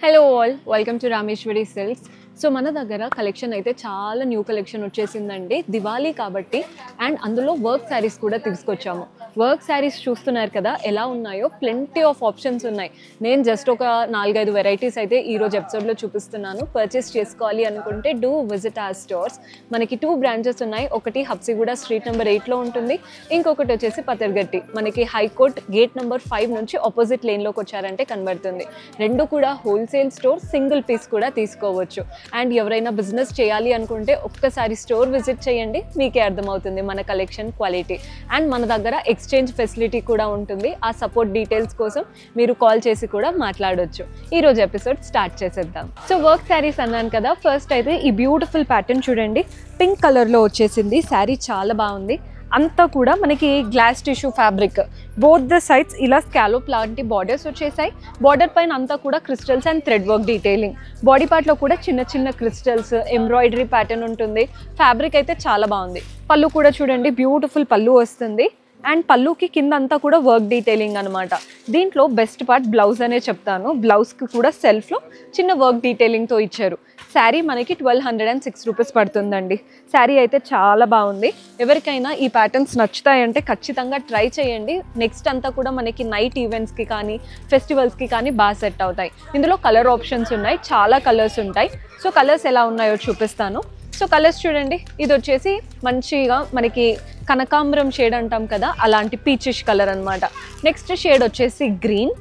Hello all, welcome to Rameshwari silks. So మన దగ్గర collection అయితే చాలా న్యూ కలెక్షన్ వచ్చేసిందండి దివాళీ కాబట్టి. అండ్ అందులో వర్క్ శారీస్ కూడా తీసుకొచ్చాము. వర్క్ శారీస్ చూస్తున్నారు కదా ఎలా ఉన్నాయో, ప్లెంటీ ఆఫ్ ఆప్షన్స్ ఉన్నాయి. నేను జస్ట్ ఒక 4-5 వెరైటీస్ అయితే ఈరోజు ఎపిసోడ్లో చూపిస్తున్నాను. పర్చేస్ చేసుకోవాలి అనుకుంటే డూ విజిట్ ఆర్ స్టోర్స్. మనకి 2 బ్రాంచెస్ ఉన్నాయి. ఒకటి హబ్సిగూడ స్ట్రీట్ నెంబర్ 8లో ఉంటుంది, ఇంకొకటి వచ్చేసి పతర్గట్టి మనకి హైకోర్ట్ గేట్ నెంబర్ 5 నుంచి ఆపోజిట్ లేన్లోకి వచ్చారంటే కనబడుతుంది. రెండు కూడా హోల్సేల్ స్టోర్, సింగిల్ పీస్ కూడా తీసుకోవచ్చు. అండ్ ఎవరైనా బిజినెస్ చేయాలి అనుకుంటే ఒక్కసారి స్టోర్ విజిట్ చేయండి, మీకే అర్థమవుతుంది మన కలెక్షన్ క్వాలిటీ. అండ్ మన దగ్గర ఎక్స్చేంజ్ ఫెసిలిటీ కూడా ఉంటుంది. ఆ సపోర్ట్ డీటెయిల్స్ కోసం మీరు కాల్ చేసి కూడా మాట్లాడొచ్చు. ఈరోజు ఎపిసోడ్ స్టార్ట్ చేసేద్దాం. సో వర్క్ శారీస్ అన్నాను కదా, ఫస్ట్ అయితే ఈ బ్యూటిఫుల్ ప్యాటర్న్ చూడండి, పింక్ కలర్లో వచ్చేసింది. శారీ చాలా బాగుంది. అంతా కూడా మనకి glass tissue fabric, both the sides ఇలా స్కాలోప్ లాంటి బార్డర్స్ వచ్చేసాయి. బార్డర్ పైన అంతా కూడా crystals and thread work detailing. Body పార్ట్లో కూడా చిన్న చిన్న క్రిస్టల్స్, ఎంబ్రాయిడరీ ప్యాటర్న్ ఉంటుంది. ఫ్యాబ్రిక్ అయితే చాలా బాగుంది. పళ్ళు కూడా చూడండి, బ్యూటిఫుల్ పళ్ళు వస్తుంది. అండ్ పళ్ళుకి కింద అంతా కూడా వర్క్ డీటెయిలింగ్ అనమాట. దీంట్లో బెస్ట్ పార్ట్ బ్లౌజ్ అనే చెప్తాను. బ్లౌజ్కి కూడా సెల్ఫ్లో చిన్న వర్క్ డీటెయిలింగ్తో ఇచ్చారు. శారీ మనకి 1206 రూపీస్ పడుతుందండి. శారీ అయితే చాలా బాగుంది. ఎవరికైనా ఈ ప్యాటర్న్స్ నచ్చుతాయంటే ఖచ్చితంగా ట్రై చేయండి. నెక్స్ట్ అంతా కూడా మనకి నైట్ ఈవెంట్స్కి కానీ ఫెస్టివల్స్కి కానీ బాగా సెట్ అవుతాయి. ఇందులో కలర్ ఆప్షన్స్ ఉన్నాయి, చాలా కలర్స్ ఉంటాయి. సో కలర్స్ ఎలా ఉన్నాయో చూపిస్తాను. సో కలర్స్ చూడండి, ఇది వచ్చేసి మంచిగా మనకి కనకాంబరం షేడ్ అంటాం కదా, అలాంటి పీచిష్ కలర్ అనమాట. నెక్స్ట్ షేడ్ వచ్చేసి గ్రీన్,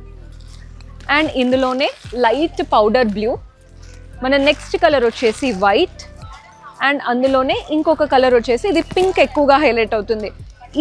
అండ్ ఇందులోనే లైట్ పౌడర్ బ్లూ. మన నెక్స్ట్ కలర్ వచ్చేసి వైట్, అండ్ అందులోనే ఇంకొక కలర్ వచ్చేసి ఇది పింక్ ఎక్కువగా హైలైట్ అవుతుంది.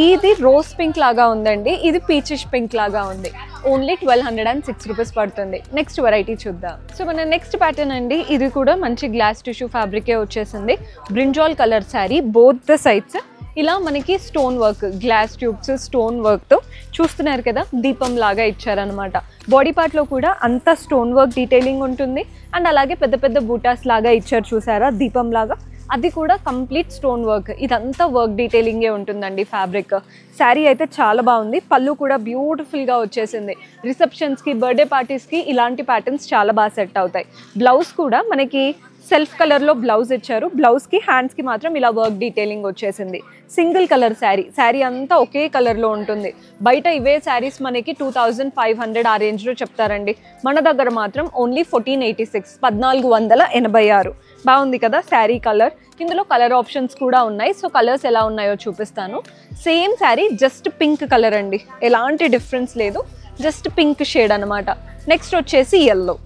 ఇది రోజ్ పింక్ లాగా ఉందండి, ఇది పీచిష్ పింక్ లాగా ఉంది. ఓన్లీ 1206 రూపీస్ పడుతుంది. నెక్స్ట్ వెరైటీ చూద్దాం. సో మన నెక్స్ట్ ప్యాటర్న్ అండి, ఇది కూడా మంచి గ్లాస్ టిష్యూ ఫ్యాబ్రికే వచ్చేసింది. Brinjal colour sari, both the sides ఇలా మనకి stone work, glass tubes stone వర్క్తో చూస్తున్నారు కదా, దీపం లాగా ఇచ్చారనమాట. బాడీ పార్ట్లో కూడా అంతా స్టోన్ వర్క్ డీటెయిలింగ్ ఉంటుంది. అండ్ అలాగే పెద్ద పెద్ద బూటాస్ లాగా ఇచ్చారు చూసారా, దీపం లాగా, అది కూడా కంప్లీట్ స్టోన్ వర్క్. ఇదంతా వర్క్ డీటెయిలింగే ఉంటుందండి ఫ్యాబ్రిక్. శారీ అయితే చాలా బాగుంది. పళ్ళు కూడా బ్యూటిఫుల్గా వచ్చేసింది. రిసెప్షన్స్కి, బర్త్డే పార్టీస్కి ఇలాంటి ప్యాటర్న్స్ చాలా బాగా సెట్ అవుతాయి. బ్లౌజ్ కూడా మనకి సెల్ఫ్ కలర్లో బ్లౌజ్ ఇచ్చారు. బ్లౌజ్కి హ్యాండ్స్కి మాత్రం ఇలా వర్క్ డీటెయిలింగ్ వచ్చేసింది. సింగిల్ కలర్ శారీ, శారీ అంతా ఒకే కలర్లో ఉంటుంది. బయట ఇవే శారీస్ మనకి 2500 ఆ రేంజ్లో చెప్తారండి. మన దగ్గర మాత్రం ఓన్లీ 1486, 1486. బాగుంది కదా శారీ కలర్. ఇందులో కలర్ ఆప్షన్స్ కూడా ఉన్నాయి. సో కలర్స్ ఎలా ఉన్నాయో చూపిస్తాను. Same sari, just pink colour అండి, ఎలాంటి డిఫరెన్స్ లేదు, జస్ట్ పింక్ షేడ్ అనమాట. నెక్స్ట్ వచ్చేసి ఎల్లో.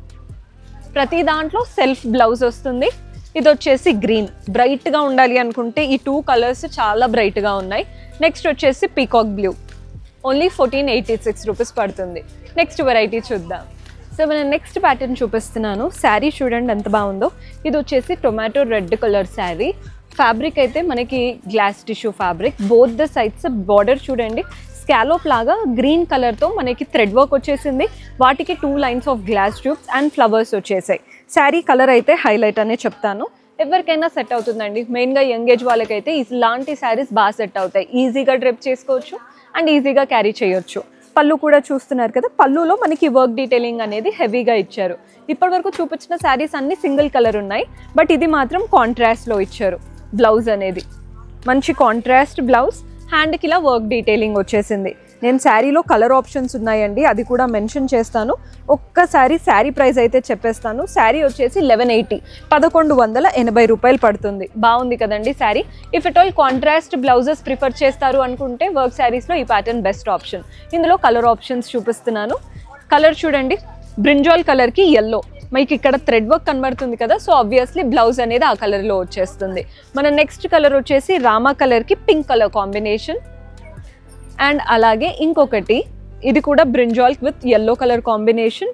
ప్రతి దాంట్లో సెల్ఫ్ బ్లౌజ్ వస్తుంది. ఇది వచ్చేసి గ్రీన్, బ్రైట్గా ఉండాలి అనుకుంటే ఈ 2 కలర్స్ చాలా బ్రైట్గా ఉన్నాయి. నెక్స్ట్ వచ్చేసి పీకాక్ బ్లూ, ఓన్లీ 1486 రూపీస్ పడుతుంది. నెక్స్ట్ వెరైటీ చూద్దాం. సో మన నెక్స్ట్ ప్యాటర్న్ చూపిస్తున్నాను. శారీ చూడండి ఎంత బాగుందో. ఇది వచ్చేసి tomato red colour sari. Fabric అయితే మనకి glass tissue fabric. Both the sides border చూడండి, స్కాలోప్ లాగా గ్రీన్ కలర్తో మనకి థ్రెడ్ వర్క్ వచ్చేసింది. వాటికి 2 lines of glass tubes and flowers వచ్చేసాయి. శారీ కలర్ అయితే హైలైట్ అనే చెప్తాను. ఎవరికైనా సెట్ అవుతుందండి. మెయిన్గా యంగ్ ఏజ్ వాళ్ళకైతే ఇలాంటి శారీస్ బాగా సెట్ అవుతాయి. ఈజీగా డ్రెప్ చేసుకోవచ్చు అండ్ ఈజీగా క్యారీ చేయొచ్చు. పళ్ళు కూడా చూస్తున్నారు కదా, పళ్ళులో మనకి వర్క్ డీటెయిలింగ్ అనేది హెవీగా ఇచ్చారు. ఇప్పటివరకు చూపించిన శారీస్ అన్ని సింగిల్ కలర్ ఉన్నాయి, బట్ ఇది మాత్రం కాంట్రాస్ట్లో ఇచ్చారు. బ్లౌజ్ అనేది మంచి కాంట్రాస్ట్ బ్లౌజ్. హ్యాండ్కి ఇలా వర్క్ డీటెయిలింగ్ వచ్చేసింది. నేను శారీలో కలర్ ఆప్షన్స్ ఉన్నాయండి, అది కూడా మెన్షన్ చేస్తాను. ఒక్కసారి శారీ ప్రైస్ అయితే చెప్పేస్తాను. శారీ వచ్చేసి 1180 రూపాయలు పడుతుంది. బాగుంది కదండి sari. If it all contrast blouses prefer చేస్తారు అనుకుంటే వర్క్ శారీస్లో ఈ ప్యాటర్న్ బెస్ట్ ఆప్షన్. ఇందులో కలర్ ఆప్షన్స్ చూపిస్తున్నాను. కలర్ చూడండి, బ్రింజాల్ కలర్కి ఎల్లో, మీకు ఇక్కడ థ్రెడ్ వర్క్ కనబడుతుంది కదా, సో ఆబ్వియస్లీ బ్లౌజ్ అనేది ఆ కలర్లో వచ్చేస్తుంది. మన నెక్స్ట్ కలర్ వచ్చేసి రామా కలర్కి పింక్ కలర్ కాంబినేషన్. అండ్ అలాగే ఇంకొకటి, ఇది కూడా brinjal with yellow colour combination.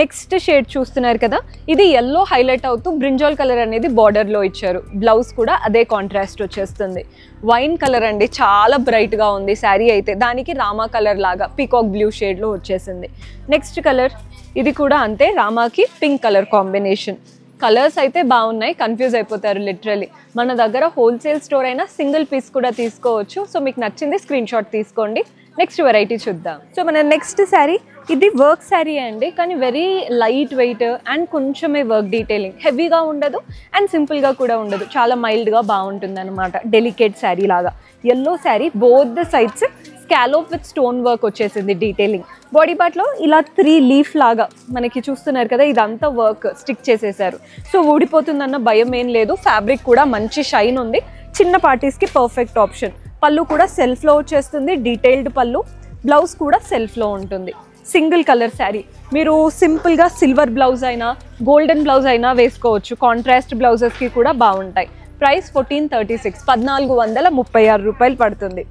Next shade చూస్తున్నారు కదా, ఇది ఎల్లో హైలైట్ అవుతూ బ్రింజాల్ కలర్ అనేది బార్డర్లో ఇచ్చారు. బ్లౌజ్ కూడా అదే కాంట్రాస్ట్ వచ్చేస్తుంది. వైన్ కలర్ అండి, చాలా బ్రైట్గా ఉంది శారీ అయితే. దానికి రామా కలర్ లాగా పీకాక్ బ్లూ షేడ్లో వచ్చేసింది. నెక్స్ట్ కలర్, ఇది కూడా అంతే, రామాకి పింక్ కలర్ కాంబినేషన్. కలర్స్ అయితే బాగున్నాయి, కన్ఫ్యూజ్ అయిపోతారు లిటరలీ. మన దగ్గర హోల్సేల్ స్టోర్ అయినా సింగిల్ పీస్ కూడా తీసుకోవచ్చు. సో మీకు నచ్చింది స్క్రీన్ షాట్ తీసుకోండి. నెక్స్ట్ వెరైటీ చూద్దాం. సో మన నెక్స్ట్ శారీ ఇది వర్క్ శారీ అండి, కానీ వెరీ లైట్ వెయిట్ అండ్ కొంచెమే వర్క్ డీటెయిలింగ్, హెవీగా ఉండదు అండ్ సింపుల్గా కూడా ఉండదు, చాలా మైల్డ్గా బాగుంటుంది అనమాట. డెలికేట్ శారీ లాగా yellow sari, both the sides scallop with stone work వచ్చేసింది డీటెయిలింగ్. బాడీ పార్ట్లో ఇలా 3 లీఫ్ లాగా మనకి చూస్తున్నారు కదా, ఇదంతా వర్క్ స్టిక్ చేసేసారు. సో ఊడిపోతుందన్న భయం ఏం లేదు. ఫ్యాబ్రిక్ కూడా మంచి షైన్ ఉంది, చిన్న పార్టీస్కి పర్ఫెక్ట్ ఆప్షన్. పళ్ళు కూడా సెల్ఫ్లో వచ్చేస్తుంది, డీటెయిల్డ్ పళ్ళు. బ్లౌజ్ కూడా సెల్ఫ్లో ఉంటుంది. సింగిల్ కలర్ శారీ, మీరు సింపుల్గా సిల్వర్ బ్లౌజ్ అయినా గోల్డెన్ బ్లౌజ్ అయినా వేసుకోవచ్చు. కాంట్రాస్ట్ బ్లౌజెస్కి కూడా బాగుంటాయి. ప్రైస్ 1436, 1436 రూపాయలు పడుతుంది.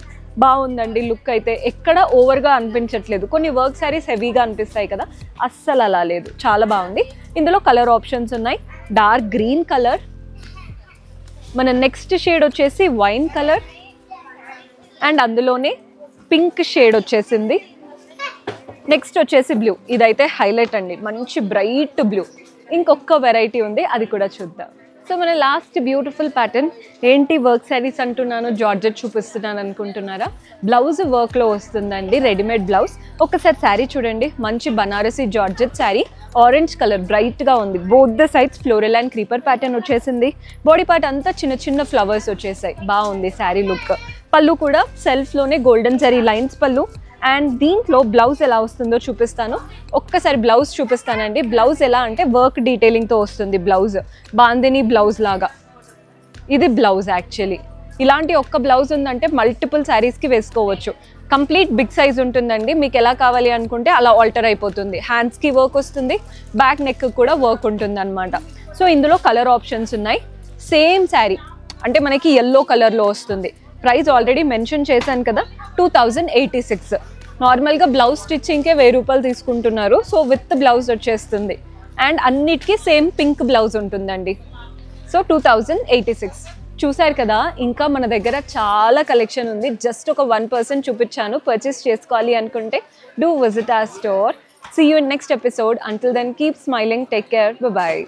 బాగుందండి లుక్ అయితే, ఎక్కడ ఓవర్గా అనిపించట్లేదు. కొన్ని వర్క్ శారీస్ హెవీగా అనిపిస్తాయి కదా, అస్సలు అలా లేదు, చాలా బాగుంది. ఇందులో కలర్ ఆప్షన్స్ ఉన్నాయి. డార్క్ గ్రీన్ కలర్, మన నెక్స్ట్ షేడ్ వచ్చేసి వైన్ కలర్, అండ్ అందులోనే పింక్ షేడ్ వచ్చేసింది. నెక్స్ట్ వచ్చేసి బ్లూ, ఇదైతే హైలైట్ అండి, మంచి బ్రైట్ బ్లూ. ఇంకొక వెరైటీ ఉంది, అది కూడా చూద్దాం. సో మన లాస్ట్ బ్యూటిఫుల్ ప్యాటర్న్ ఏంటి, వర్క్ శారీస్ అంటున్నాను, జార్జెట్ చూపిస్తున్నాను అనుకుంటున్నారా? బ్లౌజ్ వర్క్లో వస్తుందండి, రెడీమేడ్ బ్లౌజ్. ఒకసారి శారీ చూడండి, మంచి Banarasi georgette sari, orange colour బ్రైట్గా ఉంది. Both the sides floral and creeper pattern వచ్చేసింది. బాడీ పార్ట్ అంతా చిన్న చిన్న ఫ్లవర్స్ వచ్చేసాయి, బాగుంది శారీ లుక్. పళ్ళు కూడా సెల్ఫ్లోనే గోల్డెన్ జరీ లైన్స్ పళ్ళు. అండ్ దీంట్లో బ్లౌజ్ ఎలా వస్తుందో చూపిస్తాను. ఒక్కసారి బ్లౌజ్ చూపిస్తానండి. బ్లౌజ్ ఎలా అంటే వర్క్ డీటెయిలింగ్తో వస్తుంది బ్లౌజ్, బాందిని బ్లౌజ్ లాగా. ఇది బ్లౌజ్ యాక్చువల్లీ. ఇలాంటి ఒక్క బ్లౌజ్ ఉందంటే మల్టిపుల్ శారీస్కి వేసుకోవచ్చు. కంప్లీట్ బిగ్ సైజ్ ఉంటుందండి, మీకు ఎలా కావాలి అనుకుంటే అలా ఆల్టర్ అయిపోతుంది. హ్యాండ్స్కి వర్క్ వస్తుంది, బ్యాక్ నెక్ కూడా వర్క్ ఉంటుంది అనమాట. సో ఇందులో కలర్ ఆప్షన్స్ ఉన్నాయి. సేమ్ శారీ అంటే మనకి ఎల్లో కలర్లో వస్తుంది. ప్రైస్ ఆల్రెడీ మెన్షన్ చేశాను కదా, 2086. నార్మల్గా బ్లౌజ్ స్టిచ్చింగ్కే 1000 రూపాయలు తీసుకుంటున్నారు. సో విత్ బ్లౌజ్ వచ్చేస్తుంది అండ్ అన్నిటికీ సేమ్ పింక్ బ్లౌజ్ ఉంటుందండి. సో 2086 చూసారు కదా. ఇంకా మన దగ్గర చాలా కలెక్షన్ ఉంది. జస్ట్ ఒక 1% చూపించాను. పర్చేస్ చేసుకోవాలి అనుకుంటే do visit our store. See you in next episode. Until then, keep smiling. Take care. Bye-bye.